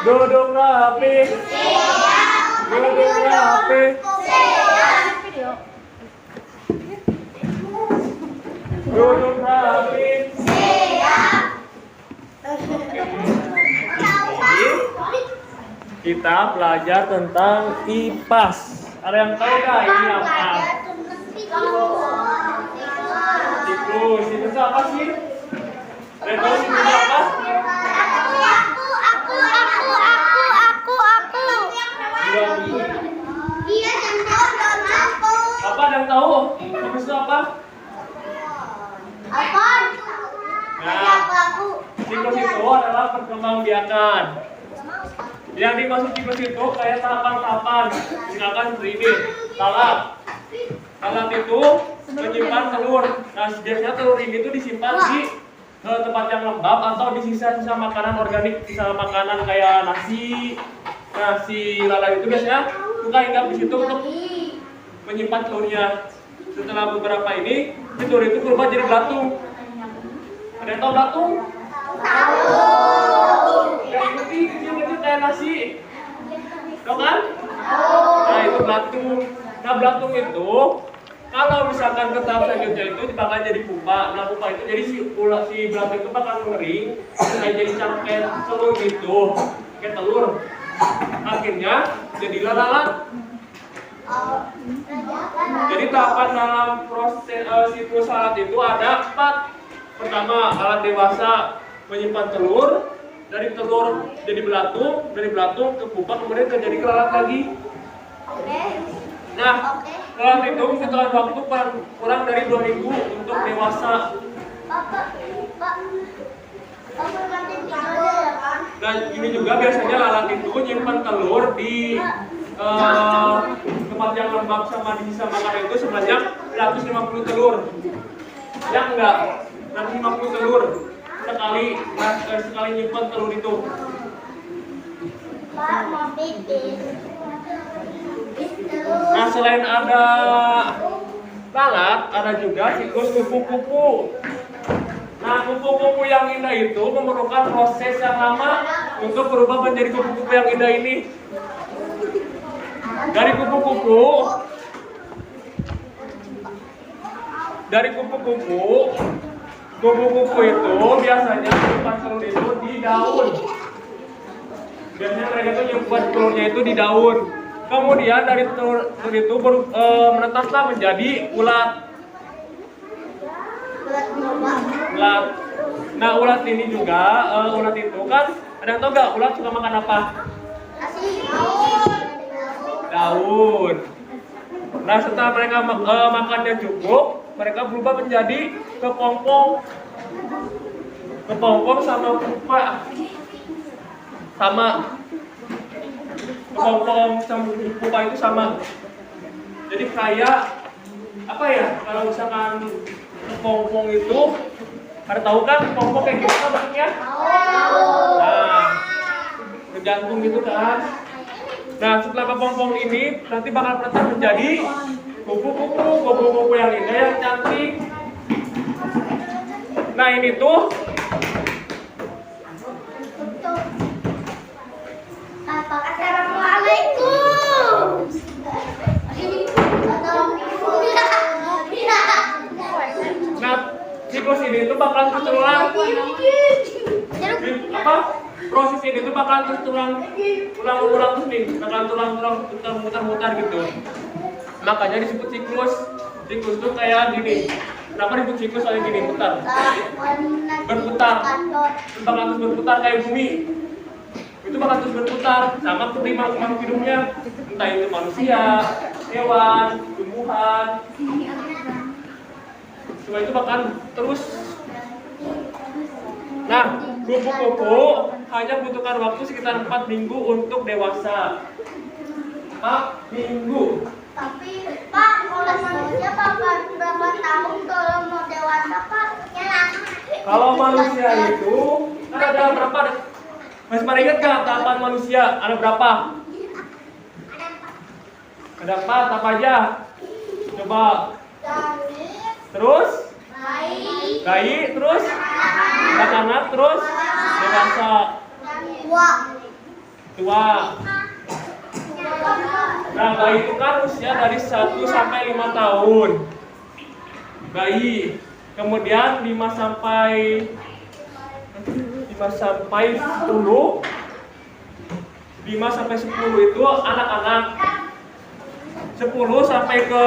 Duduk rapi. Duduk rapi. Duduk rapi. Kita belajar tentang kipas. Ada yang tahu nggak ini apa? Siklus. Siklus apa sih? Ada yang tahu siklus apa? Apa ada yang tahu? Siklus itu apa? Nah, siklus itu adalah perkembangbiakan. Yang dimaksud siklus itu kayak tahapan-tahapan. Misalkan seperti ini, lalat. Lalat itu menyimpan telur. Nah, biasanya telur ini tuh disimpan di tempat yang lembab atau di sisa-sisa makanan organik, sisa makanan kayak nasi. Nah, si lalat itu biasanya suka hinggap di situ untuk menyimpan telurnya. Setelah beberapa ini, telur itu berubah jadi belatung. Ada yang tahu belatung? Yang putih kecil-kecil kayak nasi. Tahu kan? Nah, itu belatung. Nah, belatung itu kalau misalkan ke tahap selanjutnya itu bakal jadi pupa. Nah, pupa itu jadi si belatung itu bakal mengering, kayak jadi cangkir telur gitu, kayak telur. Akhirnya jadilah lalat. Jadi tahapan dalam proses siklus lalat itu ada 4. Pertama, lalat dewasa menyimpan telur, dari telur jadi belatung, dari belatung ke pupa, kemudian jadi ke lalat lagi. Nah, lalat itu membutuhkan waktu kurang dari 2 minggu untuk dewasa. Nah, ini juga biasanya lalat itu nyimpan telur di tempat yang lembab sama di sisa makanan itu sebanyak 150 telur. Ya enggak? 150 telur sekali nyimpan telur itu. Nah, selain ada lalat, ada juga siklus kupu-kupu. Nah, kupu-kupu yang indah itu memerlukan proses yang lama untuk berubah menjadi kupu-kupu yang indah ini. Dari kupu-kupu itu biasanya menyimpan telur itu di daun. Biasanya mereka itu menyimpan telurnya itu di daun. Kemudian dari telur itu menetaplah menjadi ulat. Nah, ulat ini juga, ulat itu kan, ada yang tahu nggak ulat suka makan apa? Daun. Nah, setelah mereka makannya cukup, mereka berubah menjadi kepompong sama pupa. Sama kepompong sama pupa itu sama. Jadi kayak apa ya? Kalau misalkan kepompong itu, ada tahu kan kepompong kayak gimana bentuknya? Nah, bergantung gitu kan. Nah, setelah kepompong ini nanti bakal menetas menjadi kupu-kupu yang indah, yang cantik. Nah, ini tuh Assalamualaikum. Nah, siklus ini tuh bakalan terus terulang. Proses ini tuh bakalan terus ulang-ulang terus nih, bakalan tulang mutar-mutar gitu. Makanya disebut siklus. Siklus tuh kayak gini. Kenapa disebut siklus kayak gini? Berputar. Bakalan terus berputar kayak bumi. Itu bakal terus berputar sama seperti makhluk hidupnya, entah itu manusia, hewan, tumbuhan. Semua itu bakal terus. Nah, kupu-kupu hanya membutuhkan waktu sekitar 4 minggu untuk dewasa. 4 minggu. Tapi Pak, kalau manusia berapa tahun kalau mau dewasa Pak? Kalau manusia itu kan ada berapa? Masih pada ingat nggak tahapan manusia? Ada berapa? Ada 4, apa aja? Coba. Terus? Bayi, terus? Anak-anak, terus? Dewasa. tua. Nah, bayi itu kan usia dari 1 sampai 5 tahun. Bayi. Kemudian 5 sampai 10. 5 sampai 10 itu anak-anak. 10 sampai ke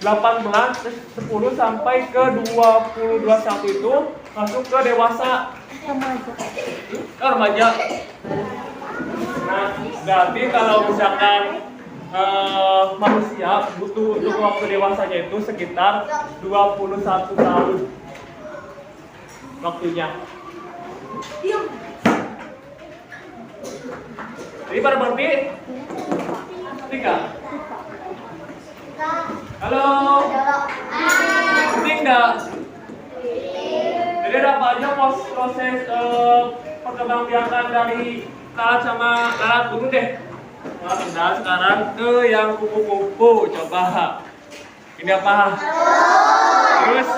18, 10 sampai ke 20, 21 itu masuk ke dewasa. Remaja. Nah, berarti kalau misalkan manusia butuh untuk waktu dewasanya itu sekitar 21 tahun waktunya. Jadi pada berarti 3. Halo. Penting nggak? Jadi ada apa aja proses perkembangbiakan dari lalat sama lalat dulu deh. Nah, sekarang ke yang kupu-kupu. Coba. Ini apa? Terus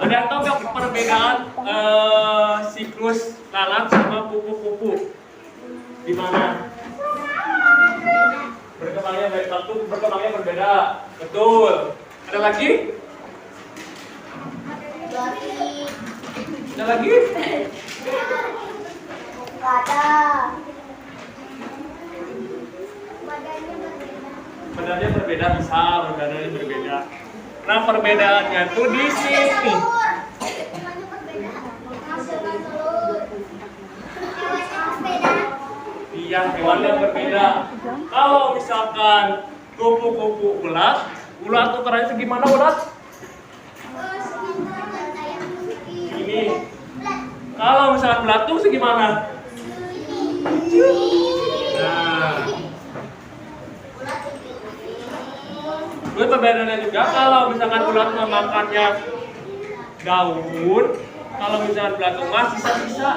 ada yang tahu nggak perbedaan siklus lalat sama kupu-kupu? Di mana? Berkembangnya baik waktu, berkembangnya berbeda. Betul. Ada lagi? Ada lagi? Ada. Badannya berbeda, bisa badannya berbeda. Nah, perbedaannya tuh di sini. Iya, hewannya berbeda. Kalau misalkan kupu-kupu ulat ukurannya segimana ulat? Ini. Kalau misalkan belatung segimana? Nah. Terus perbedaannya juga kalau misalkan ulat memakannya daun, kalau misalkan belatung mah sisa-sisa.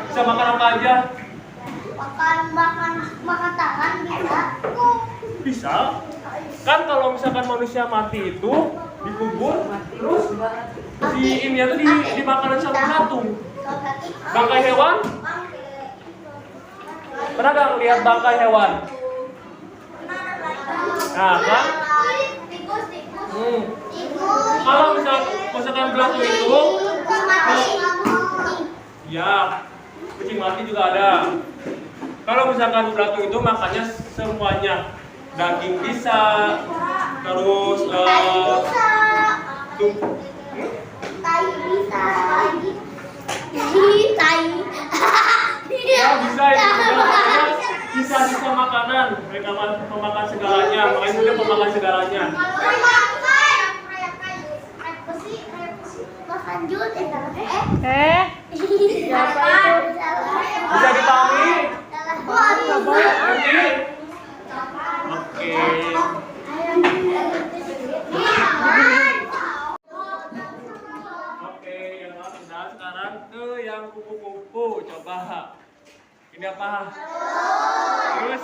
Bisa makan apa aja? Makan tangan bisa. Bisa. Kan kalau misalkan manusia mati itu dikubur, terus si ini tuh dimakan sama belatung. Bangkai hewan? Pernah nggak lihat bangkai hewan? Nah, kan? Kalau misalkan belatung itu, ya, kucing mati juga ada. Kalau misalkan belatung itu makannya semuanya, daging bisa, terus Tai bisa. Tai. ya bisa itu sisa-sisa makanan. Mereka memakan segalanya, makanya sudah pemakan segalanya. Siapa itu? Bisa dipahami? Ngerti? Oke. Oke, yang sudah sekarang ke yang kupu-kupu. Coba. Ini apa? Terus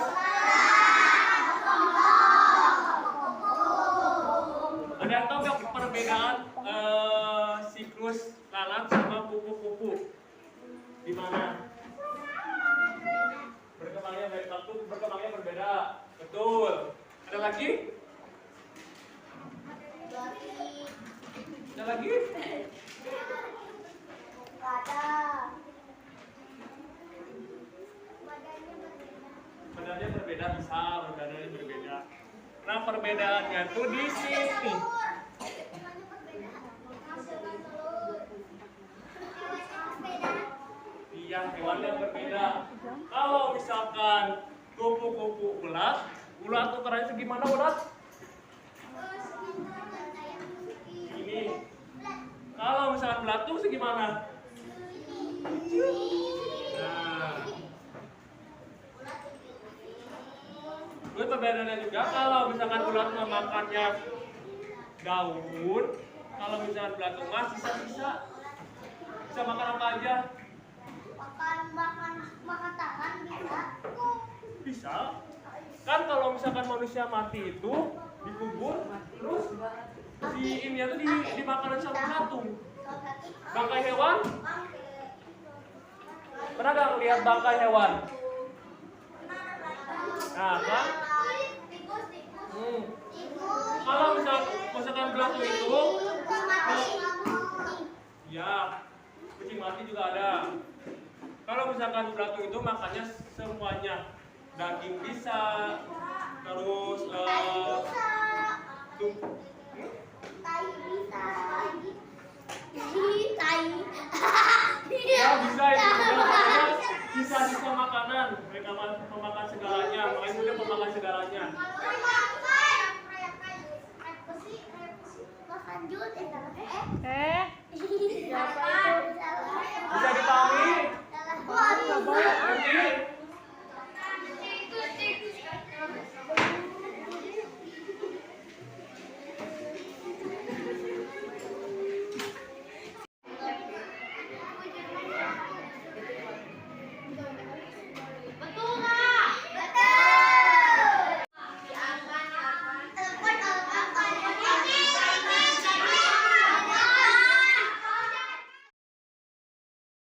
ada yang tahu nggak perbedaan siklus lalat sama kupu-kupu? Di mana? Berkembangnya baik waktu, berkembangnya berbeda. Betul. Ada lagi? Ada lagi? Ada. Badannya berbeda, bisa badannya berbeda. Nah, perbedaannya tuh di sini. Iya, hewannya berbeda. Kalau misalkan kupu-kupu ulat ukurannya segimana ulat? Ini. Kalau misalkan belatung segimana? Nah. Terus perbedaannya juga kalau misalkan ulat memakannya daun, kalau misalkan belatung mah sisa-sisa. Bisa makan apa aja? Makan tangan bisa. Bisa. Kan kalau misalkan manusia mati itu dikubur, terus si ini tuh dimakan sama belatung. Bangkai hewan? Pernah nggak lihat bangkai hewan? Nah, kan? Kalau misalkan belatung itu, ya, kucing mati juga ada. Kalau misalkan belatung itu makannya semuanya, daging bisa, terus ya bisa itu juga sisa-sisa makanan. Mereka memakan segalanya, makanya sudah pemakan segalanya. Makan jus